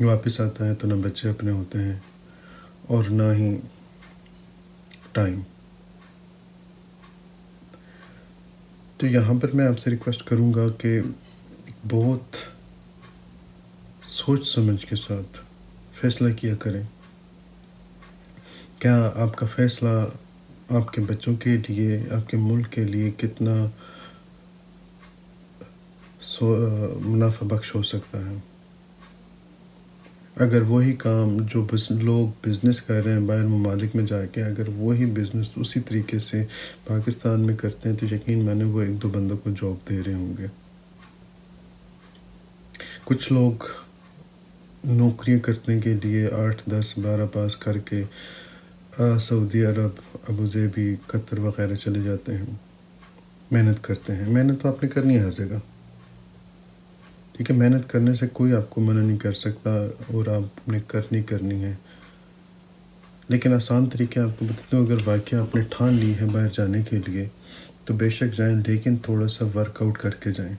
واپس آتا ہے تو نہ بچے اپنے ہوتے ہیں اور نہ ہی ٹائم. تو یہاں پر میں آپ سے ریکویسٹ کروں گا کہ بہت سوچ سمجھ کے ساتھ فیصلہ کیا کریں. کیا آپ کا فیصلہ آپ کے بچوں کے لیے، آپ کے ملک کے لیے کتنا منافع بخش ہو سکتا ہے؟ اگر وہی کام جو لوگ بزنس کر رہے ہیں باہر ممالک میں جا کے، اگر وہی بزنس اسی طریقے سے پاکستان میں کرتے ہیں تو یقین مانے وہ 1-2 بندوں کو جاب دے رہے ہوں گے. کچھ لوگ نوکریاں کرنے کے لیے 8-10-12 پاس کر کے سعودی عرب، ابوظہبی، قطر وغیرہ چلے جاتے ہیں، محنت کرتے ہیں. محنت تو آپ نے کرنی ہے ہر جگہ، ٹھیک ہے، محنت کرنے سے کوئی آپ کو منع نہیں کر سکتا اور آپ نے کرنی ہے. لیکن آسان طریقے آپ کو بتاتا ہوں. اگر واقعہ آپ نے ٹھان لی ہے باہر جانے کے لیے تو بے شک جائیں، لیکن تھوڑا سا ورک آؤٹ کر کے جائیں.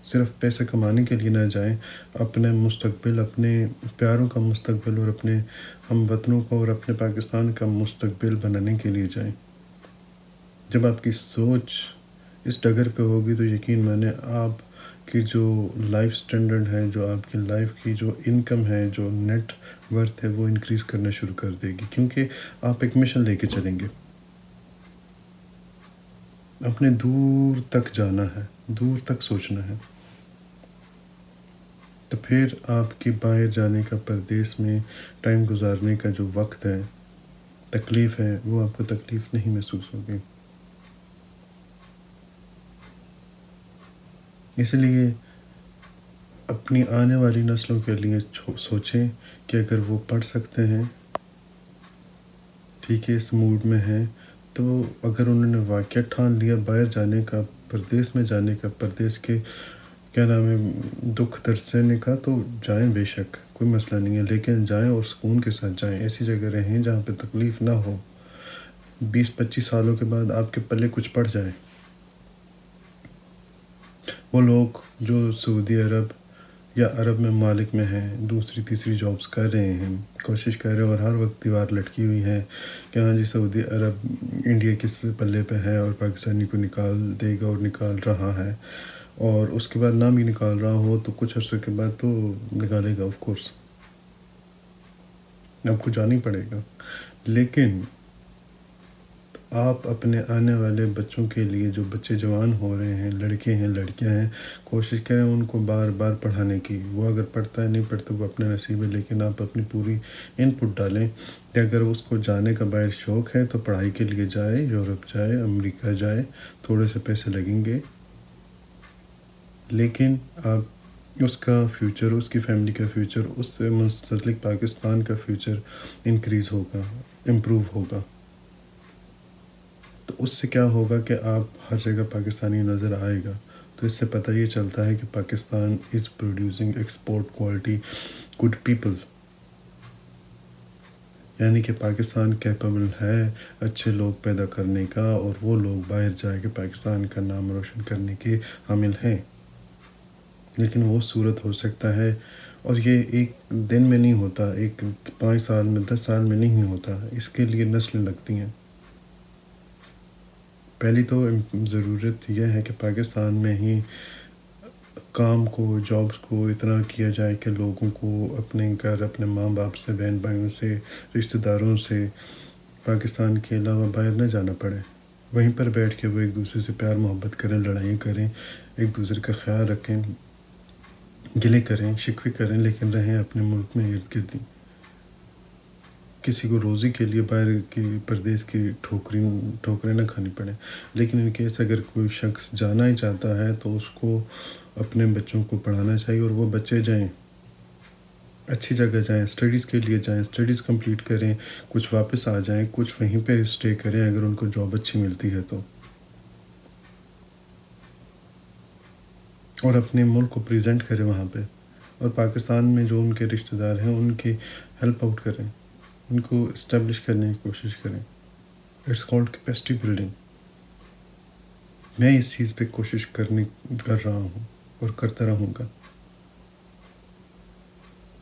صرف پیسے کمانے کے لیے نہ جائیں، اپنے مستقبل، اپنے پیاروں کا مستقبل اور اپنے ہم وطنوں کو اور اپنے پاکستان کا مستقبل بنانے کے لیے جائیں. جب آپ کی سوچ اس ڈگر پہ ہوگی تو یقین مانے آپ کی جو لائف سٹینڈرڈ ہے، جو آپ کی لائف کی جو انکم ہے، جو نیٹ ورتھ ہے، وہ انکریز کرنا شروع کر دے گی. کیونکہ آپ ایک مشن لے کے چلیں گے. اپنے دور تک جانا ہے، دور تک سوچنا ہے. تو پھر آپ کی باہر جانے کا، پردیس میں ٹائم گزارنے کا جو وقت ہے، تکلیف ہے، وہ آپ کو تکلیف نہیں محسوس ہوگی. اس لیے اپنی آنے والی نسلوں کے لیے سوچیں کہ اگر وہ پڑھ سکتے ہیں، ٹھیک ہے، اس موڈ میں ہیں، تو اگر انہوں نے واقعہ ٹھان لیا باہر جانے کا، پردیس میں جانے کا، پردیس کے کیا نام ہے دکھ درد سہنے کا، تو جائیں، بے شک کوئی مسئلہ نہیں ہے. لیکن جائیں اور سکون کے ساتھ جائیں. ایسی جگہ رہیں جہاں پہ تکلیف نہ ہو. 20-25 سالوں کے بعد آپ کے پلے کچھ پڑ جائیں. وہ لوگ جو سعودی عرب یا عرب میں ممالک میں ہیں، دوسری تیسری جابس کر رہے ہیں، کوشش کر رہے ہیں، اور ہر وقت دیوار لٹکی ہوئی ہے کہ ہاں جی سعودی عرب انڈیا کس پلے پہ ہے اور پاکستانی کو نکال دے گا اور نکال رہا ہے، اور اس کے بعد نہ بھی نکال رہا ہو تو کچھ عرصے کے بعد تو نکالے گا. آف کورس آپ کو جانا ہی پڑے گا. لیکن آپ اپنے آنے والے بچوں کے لیے، جو بچے جوان ہو رہے ہیں، لڑکے ہیں، لڑکیاں ہیں، کوشش کریں ان کو بار بار پڑھانے کی. وہ اگر پڑھتا ہے نہیں پڑھتا وہ اپنے نصیب ہے، لیکن آپ اپنی پوری ان پٹ ڈالیں کہ اگر اس کو جانے کا باہر شوق ہے تو پڑھائی کے لیے جائے، یورپ جائے، امریکہ جائے. تھوڑے سے پیسے لگیں گے لیکن آپ اس کا فیوچر، اس کی فیملی کا فیوچر، اس سے مستقل پاکستان کا فیوچر انکریز ہوگا، امپروو ہوگا. تو اس سے کیا ہوگا کہ آپ ہر جگہ پاکستانی نظر آئے گا. تو اس سے پتہ یہ چلتا ہے کہ Pakistan is producing export quality good peoples, یعنی کہ پاکستان کیپیبل ہے اچھے لوگ پیدا کرنے کا، اور وہ لوگ باہر جا کے پاکستان کا نام روشن کرنے کے حامل ہیں. لیکن وہ صورت ہو سکتا ہے، اور یہ ایک دن میں نہیں ہوتا، ایک 5 سال میں، 10 سال میں نہیں ہوتا. اس کے لیے نسلیں لگتی ہیں. پہلی تو ضرورت یہ ہے کہ پاکستان میں ہی کام کو، جابس کو اتنا کیا جائے کہ لوگوں کو اپنے گھر، اپنے ماں باپ سے، بہن بھائیوں سے، رشتہ داروں سے پاکستان کے علاوہ باہر نہ جانا پڑے. وہیں پر بیٹھ کے وہ ایک دوسرے سے پیار محبت کریں، لڑائیں کریں، ایک دوسرے کا خیال رکھیں، گلے کریں، شکوے کریں، لیکن رہیں اپنے ملک میں ارد گرد. کسی کو روزی کے لیے باہر کی پردیس کی ٹھوکریں نہ کھانی پڑیں. لیکن ان کیس اگر کوئی شخص جانا ہی چاہتا ہے تو اس کو اپنے بچوں کو پڑھانا چاہیے، اور وہ بچے جائیں، اچھی جگہ جائیں، اسٹڈیز کے لیے جائیں، اسٹڈیز کمپلیٹ کریں، کچھ واپس آ جائیں، کچھ وہیں پہ اسٹے کریں اگر ان کو جاب اچھی ملتی ہے تو، اور اپنے ملک کو پریزنٹ کریں وہاں پہ. اور پاکستان میں جو ان کے رشتہ دار ہیں ان کی ہیلپ آؤٹ کریں، ان کو اسٹیبلش کرنے کی کوشش کریں. It's called capacity building. میں اس چیز پہ کوشش کر رہا ہوں اور کرتا رہوں گا.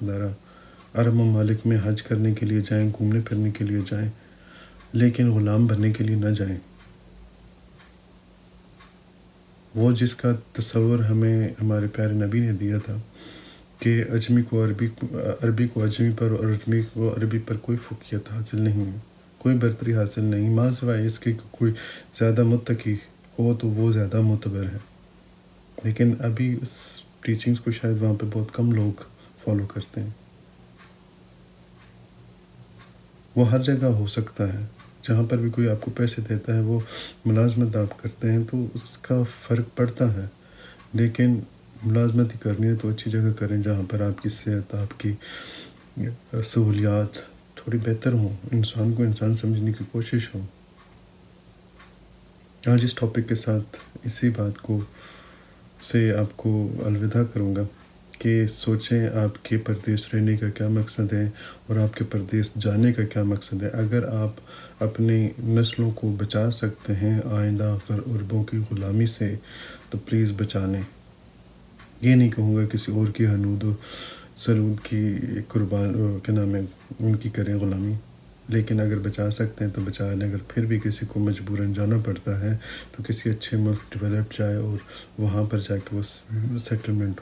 خدا را۔ عرب ممالک میں حج کرنے کے لیے جائیں، گھومنے پھرنے کے لیے جائیں، لیکن غلام بننے کے لیے نہ جائیں۔ وہ جس کا تصور ہمیں ہمارے پیارے نبی نے دیا تھا کہ عربی کو اجمی پر اور اجمی کو عربی پر کوئی فوقیت حاصل نہیں ہے، کوئی برتری حاصل نہیں، ماں سوائے اس کے کہ کوئی زیادہ متقی ہو تو وہ زیادہ معتبر ہے۔ لیکن ابھی اس ٹیچنگز کو شاید وہاں پہ بہت کم لوگ فالو کرتے ہیں۔ وہ ہر جگہ ہو سکتا ہے، جہاں پر بھی کوئی آپ کو پیسے دیتا ہے، وہ ملازمت آپ کرتے ہیں تو اس کا فرق پڑتا ہے، لیکن ملازمت ہی کرنی ہے تو اچھی جگہ کریں جہاں پر آپ کی صحت، آپ کی سہولیات تھوڑی بہتر ہوں، انسان کو انسان سمجھنے کی کوشش ہو۔ آج اس ٹاپک کے ساتھ اسی بات کو سے آپ کو الوداع کروں گا کہ سوچیں آپ کے پردیس رہنے کا کیا مقصد ہے اور آپ کے پردیس جانے کا کیا مقصد ہے۔ اگر آپ اپنی نسلوں کو بچا سکتے ہیں آئندہ عربوں کی غلامی سے تو پلیز بچا لیں۔ یہ نہیں کہوں گا کسی اور کی حنود و سلود کی کیا نام ہے ان کی کریں غلامی، لیکن اگر بچا سکتے ہیں تو بچا لیں۔ اگر پھر بھی کسی کو مجبوراً جانا پڑتا ہے تو کسی اچھے ملک ڈیولپ جائے اور وہاں پر جا کے وہ سیٹلمنٹ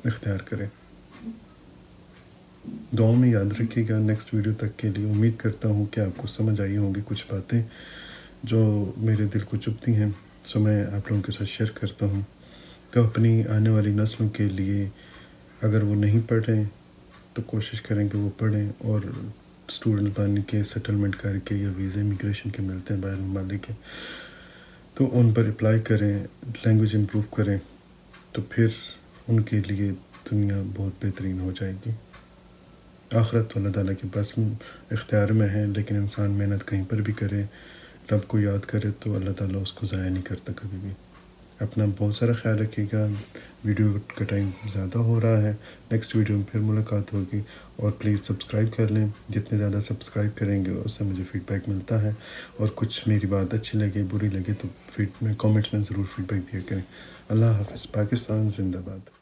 اختیار کریں۔ دعاؤں میں یاد رکھیے گا۔ نیکسٹ ویڈیو تک کے لیے امید کرتا ہوں کہ آپ کو سمجھ آئی ہوں گی کچھ باتیں جو میرے دل کو چبھتی ہیں، سو میں آپ لوگوں کے ساتھ شیئر کرتا ہوں کہ اپنی آنے والی نسلوں کے لیے اگر وہ نہیں پڑھیں تو کوشش کریں کہ وہ پڑھیں، اور اسٹوڈنٹ بن کے سیٹلمنٹ کر کے یا ویزا امیگریشن کے ملتے ہیں باہر ممالک کے، تو ان پر اپلائی کریں، لینگویج امپروو کریں، تو پھر ان کے لیے دنیا بہت بہترین ہو جائے گی۔ آخرت تو اللہ تعالیٰ کے پاس اختیار میں ہے، لیکن انسان محنت کہیں پر بھی کرے، رب کو یاد کرے تو اللہ تعالیٰ اس کو ضائع نہیں کرتا کبھی بھی۔ اپنا بہت سارا خیال رکھیے گا۔ ویڈیو کا ٹائم زیادہ ہو رہا ہے، نیکسٹ ویڈیو میں پھر ملاقات ہوگی، اور پلیز سبسکرائب کر لیں۔ جتنے زیادہ سبسکرائب کریں گے اس سے مجھے فیڈ بیک ملتا ہے، اور کچھ میری بات اچھی لگے بری لگے تو کامنٹس میں ضرور فیڈ بیک دیا کریں۔ اللہ حافظ۔ پاکستان زندہ باد۔